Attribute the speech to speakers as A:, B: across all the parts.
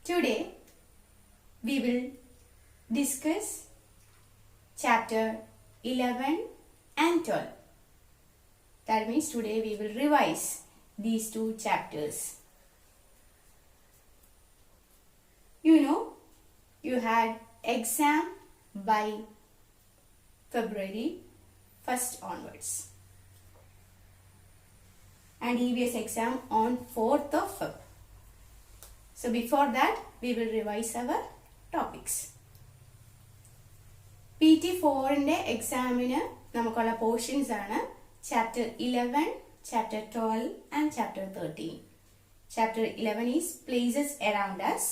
A: Today we will discuss chapter 11 and 12. That means today we will revise these two chapters. You know, you had exam by February 1st onwards and EVS exam on 4th of Feb. So before that, we will revise our topics. PT4 examine നമുക്കുള്ള portions ആണ് chapter 11, chapter 12 and chapter 13. Chapter 11 is places around us.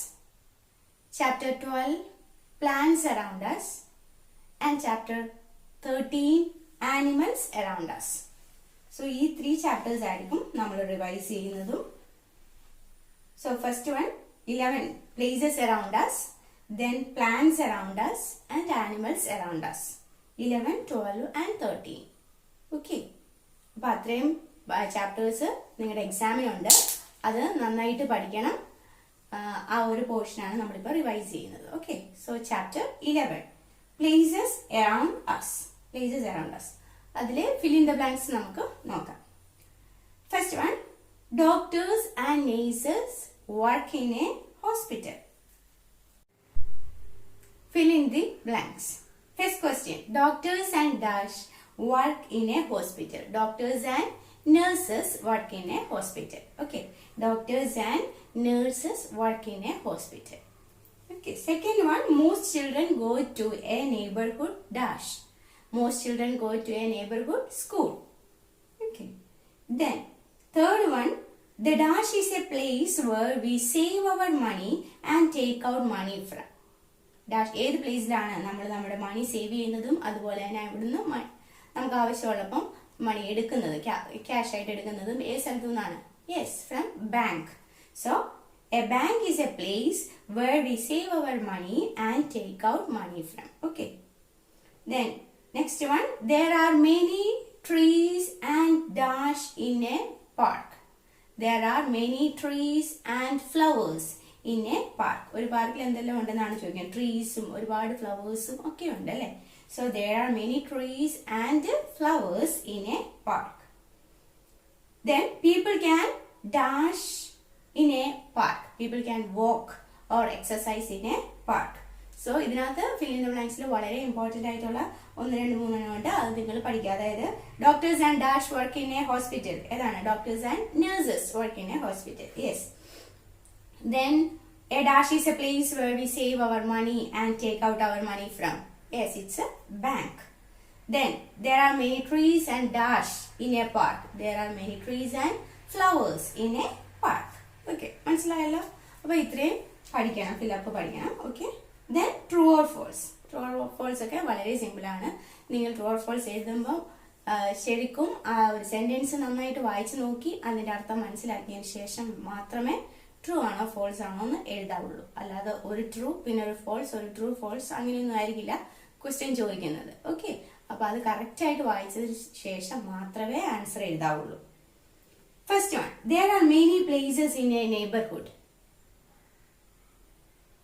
A: Chapter 12 plants around us. And chapter 13 animals around us. So these three chapters ആയിരിക്കും നമ്മൾ revise ചെയ്യുന്നതും. So first one 11 places around us, then plants around us and animals around us. 11, 12 and 13. Okay. അപ്പോൾ അത്രയും chapters നിങ്ങളുടെ എക്സാമിനുണ്ട്. അത് നന്നായിട്ട് പഠിക്കണം. ആ ഒരു പോർഷനാണ് നമ്മളിപ്പോൾ റിവൈസ് ചെയ്യുന്നത്. Okay. So chapter 11 places around us. Places around us. അതിൽ ഫിൽ ഇൻ ദ ബ്ലാങ്ക്സ് നമുക്ക് നോക്കാം. First one doctors and nurses work in a hospital. Fill in the blanks. First question. Doctors and dash work in a hospital. Doctors and nurses work in a hospital. Okay. Doctors and nurses work in a hospital. Okay. Second one. Most children go to a neighborhood dash. Most children go to a neighborhood school. Okay. Then third one, the dash is a place where we save our money and take out money from. Dash ഏത് പ്ലേസിലാണ് നമ്മൾ നമ്മുടെ മണി save ചെയ്യുന്നതും അതുപോലെ തന്നെ ഇവിടുന്ന് നമുക്ക് ആവശ്യമുള്ളപ്പം മണി എടുക്കുന്നത് cash ആയിട്ട് എടുക്കുന്നതും ഏത് സ്ഥലത്തു നിന്നാണ്? Yes, from bank. So a bank is a place where we save our money and take out money from. Okay. Then next one, there are many trees and dash in a park. There are many trees and flowers in a park. ഒരു പാർക്കിൽ എന്തെല്ലാം ഉണ്ടെന്നാണ് ചോദിക്കുന്നത്. ട്രീസും ഒരുപാട് ഫ്ലവേഴ്സും ഒക്കെ ഉണ്ട് അല്ലേ? So there are many trees and flowers in a park. Then people can dash in a park. People can walk or exercise in a park. So ഇതിനകത്ത് ഫിൽ ഇൻ ദ ബ്ലാങ്ക്സിൽ വളരെ ഇമ്പോർട്ടൻ്റ് ആയിട്ടുള്ള 1, 2, 3 ഉണ്ട്. അത് നിങ്ങൾ പഠിക്കുക. അതായത് doctors and dash work in a hospital. ഏതാണ്? Doctors and nurses work in a hospital. Yes. Then a dash is a place where we save our money and take out our money from. Yes, it's a bank. Then there are many trees and dash in a park. There are many trees and flowers in a park. Okay, മനസ്സിലായല്ലോ? അപ്പോൾ ഇത്രയും പഠിക്കണം, fill up പഠിക്കണം. Okay. Then true or false. True or false ഒക്കെ വളരെ simple ആണ്. നിങ്ങൾ true or false എഴുതുമ്പോൾ ശരിക്കും ആ ഒരു സെന്റൻസ് നന്നായിട്ട് വായിച്ചു നോക്കി അതിന്റെ അർത്ഥം മനസ്സിലാക്കിയതിന് ശേഷം മാത്രമേ ട്രൂ ആണോ ഫോൾസ് ആണോ എന്ന് എഴുതാവുള്ളൂ. അല്ലാതെ ഒരു ട്രൂ പിന്നെ ഒരു ഫോൾസ്, ഒരു ട്രൂ ഫോൾസ് അങ്ങനെയൊന്നും ആയിരിക്കില്ല ക്വസ്റ്റ്യൻ ചോദിക്കുന്നത്. ഓക്കെ. അപ്പൊ അത് കറക്റ്റ് ആയിട്ട് വായിച്ചതിന് ശേഷം മാത്രമേ ആൻസർ എഴുതാവുള്ളൂ. First one, there are many places in a neighborhood.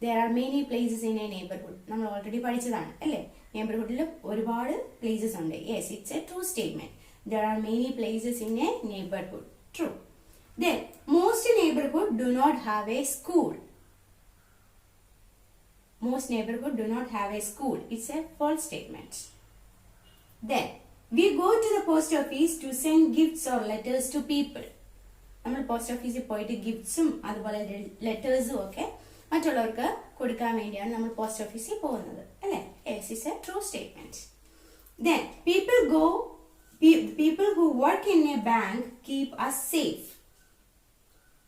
A: There are many places in a neighborhood. നമ്മൾ ഓൾറെഡി പഠിച്ചതാണ് അല്ലേ? നെയ്ബർഹുഡിൽ ഒരുപാട് പ്ലേസസ് ഉണ്ട്. Yes, it's A true statement. There are many places in a neighborhood. True. Then most neighborhood do not have a school. Most neighborhood do not have a school. It's a false statement. Then we go to the post office to send gifts or letters to people. നമ്മൾ post ഓഫീസിൽ പോയിട്ട് ഗിഫ്റ്റ്സും അതുപോലെ ലെറ്റേഴ്സും ഒക്കെ മറ്റുള്ളവർക്ക് കൊടുക്കാൻ വേണ്ടിയാണ് നമ്മൾ post ഓഫീസിൽ പോകുന്നത് അല്ലേ? Yes, it's A true statement. Then people who work in a bank keep us safe.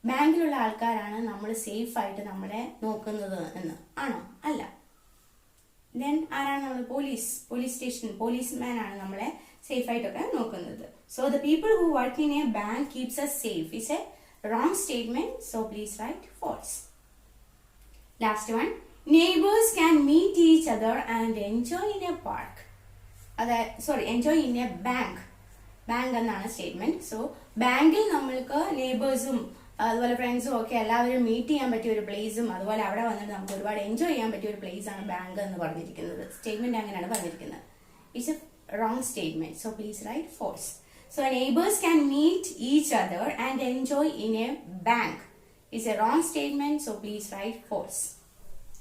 A: ബാങ്കിലുള്ള ആൾക്കാരാണ് നമ്മൾ സേഫ് ആയിട്ട് നമ്മളെ നോക്കുന്നത് എന്ന് ആണോ? അല്ല. ദെൻ ആരാണ് നമ്മൾ? പോലീസ് സ്റ്റേഷൻ പോലീസ്മാൻ ആണ് നമ്മളെ സേഫ് ആയിട്ടൊക്കെ നോക്കുന്നത്. So the people who work in A bank keeps us safe is a wrong statement. So please write false. Last one, neighbors can meet each other and enjoy in a park. Enjoy in a bank. Bank എന്നാണ് statement. So ബാങ്കിൽ നമ്മൾക്ക് നെയ്ബേഴ്സും അതുപോലെ ഫ്രണ്ട്സും ഒക്കെ എല്ലാവരും meet ചെയ്യാൻ പറ്റിയ ഒരു പ്ലേസും അതുപോലെ അവിടെ വന്നിട്ട് നമുക്ക് ഒരുപാട് എൻജോയ് ചെയ്യാൻ പറ്റിയ ഒരു പ്ലേസ് ആണ് ബാങ്ക് എന്ന് പറഞ്ഞിരിക്കുന്നത്. സ്റ്റേറ്റ്മെന്റ് അങ്ങനെയാണ് പറഞ്ഞിരിക്കുന്നത്. It's A wrong statement. So please write false. So neighbors can meet each other and enjoy in a bank. It's a wrong statement. So please write false.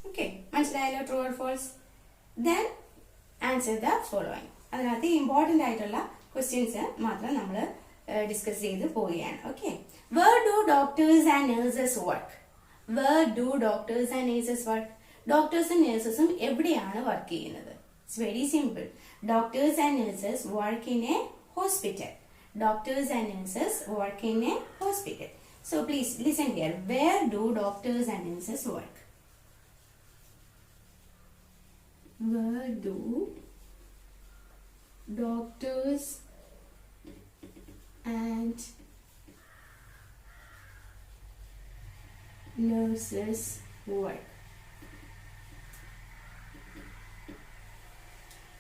A: Okay. മനസ്സിലായല്ലോ? True or false? Then answer the following. അതിനകത്ത് important ആയിട്ടുള്ള questions മാത്രം നമ്മൾ discuss ചെയ്ത് പോവുകയാണ്. Okay. Where do doctors and nurses work? Where do doctors and nurses work? ഡോക്ടേഴ്സും നഴ്സസും എവിടെയാണ് work ചെയ്യുന്നത്? It's very simple. Doctors and nurses work in a hospital. Doctors and nurses work in a hospital. So please listen here. Where do doctors and nurses work? Where do doctors and nurses work?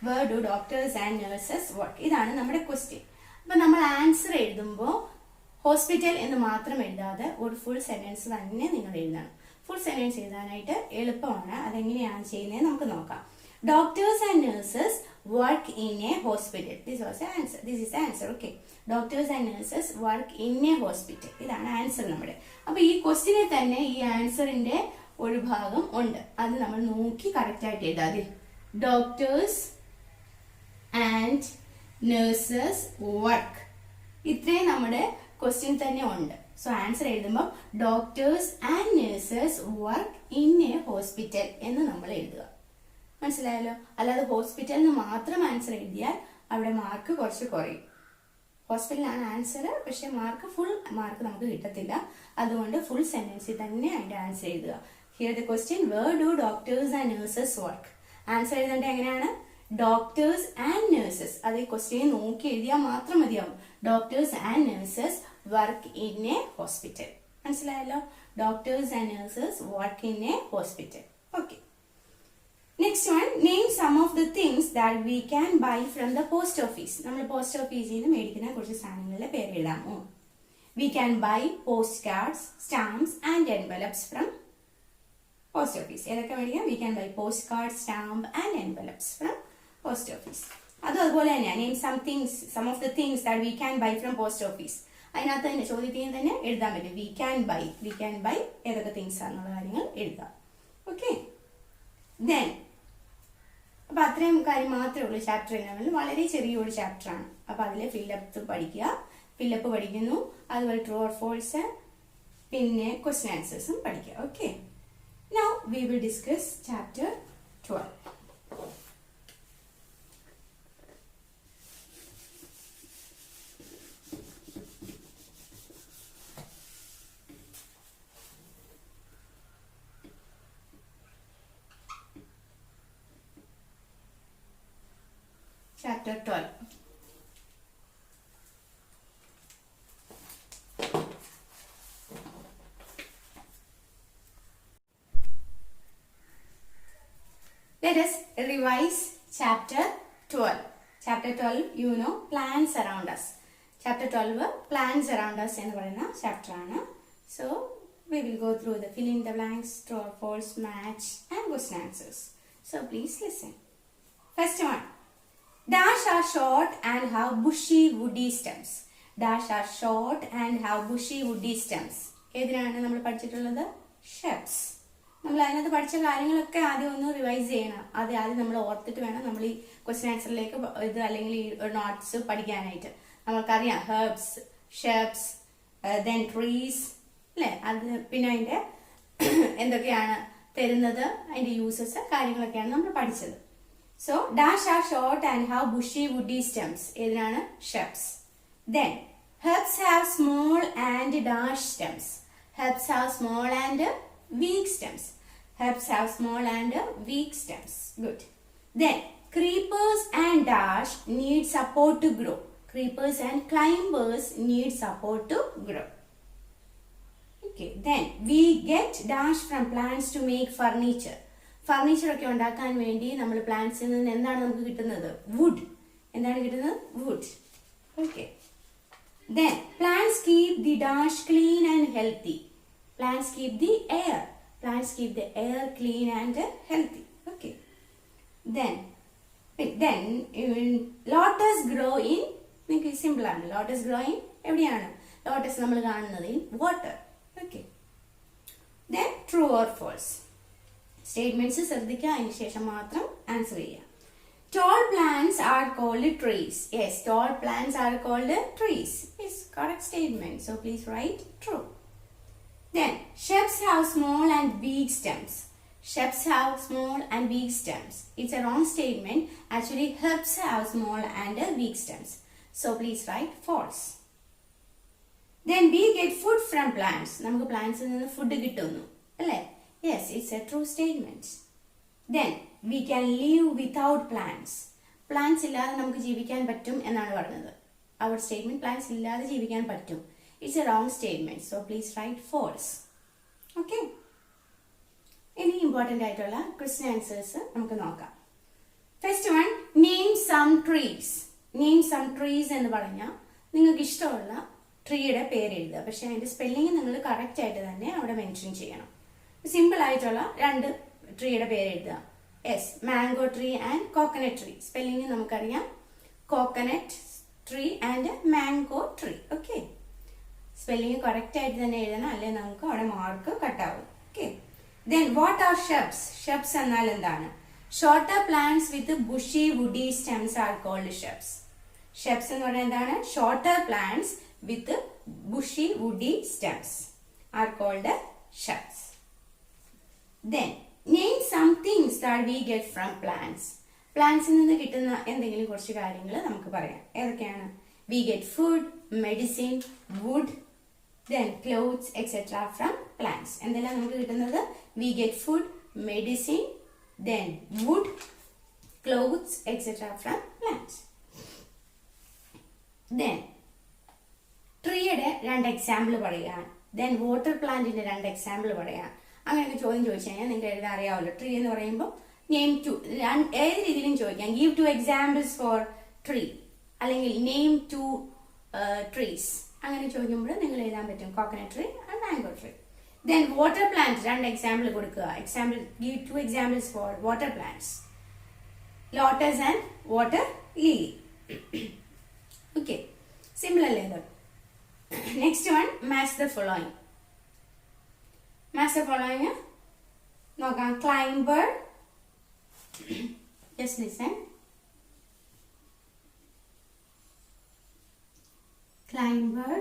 A: Where do doctors and nurses work? ഇതാണ് നമ്മുടെ question. അപ്പൊ നമ്മൾ answer എഴുതുമ്പോൾ hospital എന്ന് മാത്രം എഴുതാതെ ഒരു full sentence തന്നെ നിങ്ങൾ എഴുതണം. ഫുൾ സെന്റൻസ് എഴുതാനായിട്ട് എളുപ്പമാണ്. അതെങ്ങനെയാണ് ചെയ്യുന്നത് നമുക്ക് നോക്കാം. Doctors and nurses work in a hospital. This is answer. Okay. Doctors and nurses work in a hospital. ഇതാണ് ആൻസർ നമ്മുടെ. അപ്പൊ ഈ ക്വസ്റ്റിനെ തന്നെ ഈ ആൻസറിന്റെ ഒരു ഭാഗം ഉണ്ട്. അത് നമ്മൾ നോക്കി കറക്റ്റ് ആയിട്ട് എഴുതാതെ. Doctors and nurses work. ഇത്രയും നമ്മുടെ ക്വസ്റ്റ്യൻ തന്നെ ഉണ്ട്. സോ ആൻസർ എഴുതുമ്പോൾ doctors and nurses work in a hospital എന്ന് നമ്മൾ എഴുതുക. മനസ്സിലായല്ലോ? അല്ലാതെ ഹോസ്പിറ്റൽ എന്ന് മാത്രം ആൻസർ എഴുതിയാൽ അവിടെ മാർക്ക് കുറച്ച് കുറയും. ഹോസ്പിറ്റലാണ് ആൻസർ, പക്ഷെ ഫുൾ മാർക്ക് നമുക്ക് കിട്ടത്തില്ല. അതുകൊണ്ട് ഫുൾ സെന്റൻസിൽ തന്നെ അതിന്റെ ആൻസർ എഴുതുക. Here the question, where do doctors and nurses work? Answer എഴുതേണ്ടത് എങ്ങനെയാണ്? Doctors and nurses. അത് ഈ ക്വസ്റ്റ്യൻ നോക്കി എഴുതിയാൽ മാത്രം മതിയാവും. Doctors and nurses work in a hospital. മനസ്സിലായല്ലോ? Doctors and nurses work in a hospital. Okay. Next one, name some of the things that we can buy from the post office. നമ്മൾ post ഓഫീസിൽ നിന്ന് മേടിക്കുന്ന കുറച്ച് സാധനങ്ങളുടെ പേര് എഴുതാമോ? We can buy post cards, stamps and envelopes from post office. ഏതൊക്കെ മേടിക്കാം? We can buy post card, stamp and envelopes from post office. അതുപോലെ തന്നെയാണ് name some of the things that we can buy from post office. അതിനകത്ത് തന്നെ ചോദ്യത്തിന് തന്നെ എഴുതാൻ പറ്റും. വി ക്യാൻ ബൈ ഏതൊക്കെ തിങ്സ് ആണെന്നുള്ള കാര്യങ്ങൾ എഴുതാം. ഓക്കെ. ദെൻ അപ്പൊ അത്രയും കാര്യം മാത്രമേ ഉള്ളൂ ചാപ്റ്റർ 11. വളരെ ചെറിയൊരു ചാപ്റ്റർ ആണ്. അപ്പൊ അതിലെ ഫില്ലപ്പ് പഠിക്കുന്നു. അതുപോലെ ട്രൂ ഓർ ഫോൾസ്, പിന്നെ ക്വസ്റ്റ്യൻ ആൻസേഴ്സും പഠിക്കുക. Okay. Now we will discuss chapter 12. Chapter 12. Let us revise chapter 12. Chapter 12, you know, plants around us. Chapter 12, plants around us എന്ന് പറയുന്ന chapter ആണ്. So, we will go through the fill in the blanks, true or false, match and question answers. So, please listen. First one. Dash are short and have bushy woody stems. Dash are short and have bushy woody stems. ഏതിനാണ് നമ്മൾ പഠിച്ചിട്ടുള്ളത്? Shrubs. നമ്മൾ അതിനകത്ത് പഠിച്ച കാര്യങ്ങളൊക്കെ ആദ്യം ഒന്ന് revise ചെയ്യണം. ആദ്യം നമ്മൾ ഓർത്തിട്ട് വേണം നമ്മൾ ഈ ക്വസ്റ്റ്യൻ ആൻസറിലേക്ക് ഇത് അല്ലെങ്കിൽ ഈ നോട്ട്സ് പഠിക്കാനായിട്ട്. നമ്മൾക്കറിയാം ഹെർബ്സ്, ഷെർബ്സ്, ദെൻ ട്രീസ് അല്ലേ? അത് പിന്നെ അതിന്റെ എന്തൊക്കെയാണ് തരുന്നത്, അതിന്റെ യൂസസ് കാര്യങ്ങളൊക്കെയാണ് നമ്മൾ പഠിച്ചത്. So dash are short and have bushy woody stems. ഏതിനാണ്? Shrubs. Then herbs have small and dash stems. Herbs have small and weak stems. Herbs have small and weak stems. Good. Then creepers and dash need support to grow. Creepers and climbers need support to grow. Okay. Then we get dash from plants to make furniture. Furniture ഒക്കെ ഉണ്ടാക്കാൻ വേണ്ടി നമ്മൾ പ്ലാന്റ്സിൽ നിന്ന് എന്താണ് നമുക്ക് കിട്ടുന്നത്? Wood. എന്താണ് കിട്ടുന്നത്? Wood. Okay. Then plants keep the dash clean and healthy. Plants keep the air. Plants keep the air clean and healthy. Okay. Then lotus grow in, നിങ്ങൾക്ക് സിമ്പിൾ ആണ്. ലോട്ടസ് ഗ്രോ ഇൻ എവിടെയാണ്? Lotus നമ്മൾ കാണുന്നത് in water. Okay. Then true or false. Statements ശ്രദ്ധിക്കുക, അതിന് ശേഷം മാത്രം answer ചെയ്യുക. Tall plants are called trees. Yes, tall plants are called trees. It's correct statement. So please write true. Then shrubs have small and big stems. Shrubs have small and big stems. It's a wrong statement. Actually, herbs have small and big stems. So please write false. Then we get food from plants. നമുക്ക് പ്ലാന്റ്സിൽ നിന്ന് food കിട്ടുന്നു അല്ലേ? Yes, it's a true statement. Then we can live without plants. Plants ഇല്ലാതെ നമുക്ക് ജീവിക്കാൻ പറ്റും എന്നാണ് പറഞ്ഞത്. Our statement plants ഇല്ലാതെ ജീവിക്കാൻ പറ്റും. It's a wrong statement. So please write false. Okay. ഇനി ഇമ്പോർട്ടൻ്റ് ആയിട്ടുള്ള ക്വസ്റ്റ്യൻ ആൻസേഴ്സ് നമുക്ക് നോക്കാം. First one, name some trees. Name some trees എന്ന് പറഞ്ഞാൽ നിങ്ങൾക്ക് ഇഷ്ടമുള്ള ട്രീയുടെ പേര് എഴുതുക. പക്ഷെ അതിന്റെ സ്പെല്ലിംഗ് നിങ്ങൾ കറക്റ്റ് ആയിട്ട് തന്നെ അവിടെ മെൻഷൻ ചെയ്യണം. സിമ്പിൾ ആയിട്ടുള്ള രണ്ട് ട്രീയുടെ പേര് എഴുതുക. Yes, mango tree and coconut tree. Spelling നമുക്കറിയാം, coconut tree and mango tree. Okay, spelling correct ആയിട്ട് തന്നെ എഴുതണം, അല്ലെങ്കിൽ നമുക്ക് അവിടെ മാർക്ക് കട്ടാവും. Okay. Then what are shrubs? Shrubs എന്നാൽ എന്താണ്? Shorter plants with bushy woody stems are called shrubs. Shrubs എന്ന് പറയുന്നത് എന്താണ്? Shorter plants with bushy woody stems are called shrubs. Then name some things that we get from plants. പ്ലാന്റ്സിൽ നിന്ന് കിട്ടുന്ന എന്തെങ്കിലും കുറച്ച് കാര്യങ്ങൾ നമുക്ക് പറയാം. ഏതൊക്കെയാണ്? We get food, medicine, wood, then clothes, etc. from plants. എന്തെല്ലാം നമുക്ക് കിട്ടുന്നത്? We get food, medicine, then wood, clothes, etc. from plants. Then ട്രീയുടെ രണ്ട് എക്സാമ്പിൾ പറയാം. Then വാട്ടർ പ്ലാന്റിന്റെ രണ്ട് എക്സാമ്പിൾ പറയാം. അങ്ങനെയൊക്കെ ചോദ്യം ചോദിച്ചു കഴിഞ്ഞാൽ നിങ്ങൾക്ക് എഴുതാൻ അറിയാമല്ലോ. ട്രീ എന്ന് പറയുമ്പോൾ നെയിം ടു, ഏത് രീതിയിലും ചോദിക്കാം. Give two examples for tree, അല്ലെങ്കിൽ നെയിം ടു ട്രീസ്, അങ്ങനെ ചോദിക്കുമ്പോൾ നിങ്ങൾ എഴുതാൻ പറ്റും. Coconut tree and mango tree. Then water plant രണ്ട് എക്സാമ്പിൾ കൊടുക്കുക. Example, give two examples for water plants, lotus and water Lily. Okay, simple അല്ലേ ഇത്? Next one, match the following. Match the following. നോക്കാം. Climber. Just listen. Climber,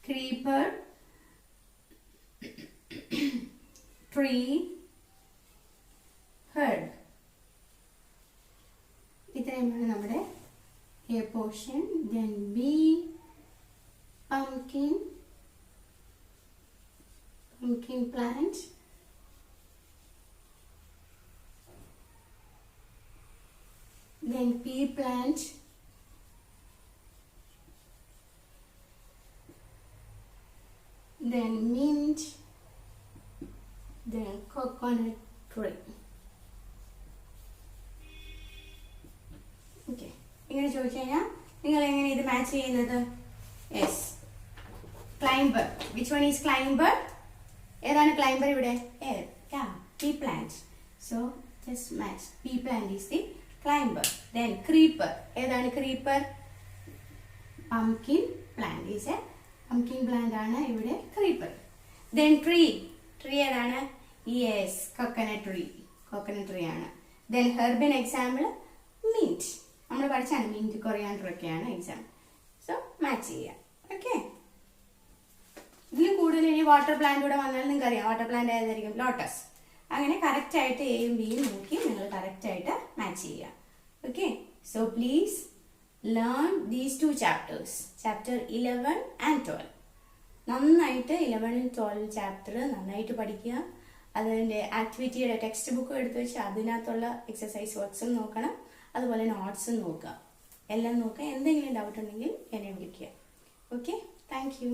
A: creeper, tree, herd. ഇത്രയുമാണ് നമ്മുടെ A portion. Then B, pumpkin plant, then pea plant, then mint, then coconut tree. Okay, ഇങ്ങനെ ചോദിച്ചു കഴിഞ്ഞാൽ നിങ്ങൾ എങ്ങനെ ഇത് മാച്ച് ചെയ്യുന്നത്? Yes, climber. Which one is climber? ഏതാണ് ക്ലൈംബർ ഇവിടെ? Pea plant. So just match. Pea plant is the climber. Then creeper. ഏതാണ് creeper? Pumpkin plant is a pumpkin plant ആണ് ഇവിടെ ക്രീപ്പർ. Then tree. ട്രീ ഏതാണ്? Yes, coconut tree. Coconut tree ആണ്. Then ഹെർബിൻ example mint. നമ്മൾ പഠിച്ചാണ് mint, coriander ഒക്കെയാണ് example. So match ചെയ്യാം. ഓക്കെ, ഇതിലും കൂടുതൽ ഇനി വാട്ടർ പ്ലാന്റ് കൂടെ വന്നാൽ നിങ്ങൾക്ക് അറിയാം വാട്ടർ പ്ലാന്റ് ഏതായിരിക്കും? ലോട്ടസ്. അങ്ങനെ കറക്റ്റ് ആയിട്ട് എയും ബിയും നോക്കി നിങ്ങൾ കറക്റ്റ് ആയിട്ട് മാച്ച് ചെയ്യുക. Okay, so please learn these two chapters, chapter 11 and 12. നന്നായിട്ട് 11 12 ചാപ്റ്റർ നന്നായിട്ട് പഠിക്കുക. അതിൻ്റെ ആക്ടിവിറ്റിയുടെ ടെക്സ്റ്റ് ബുക്ക് എടുത്ത് വെച്ച് അതിനകത്തുള്ള എക്സസൈസ് വർക്ക്സും നോക്കണം, അതുപോലെ നോട്ട്സും നോക്കുക. എല്ലാം നോക്കുക. എന്തെങ്കിലും ഡൗട്ട് ഉണ്ടെങ്കിൽ എന്നെ വിളിക്കുക. Okay, thank you.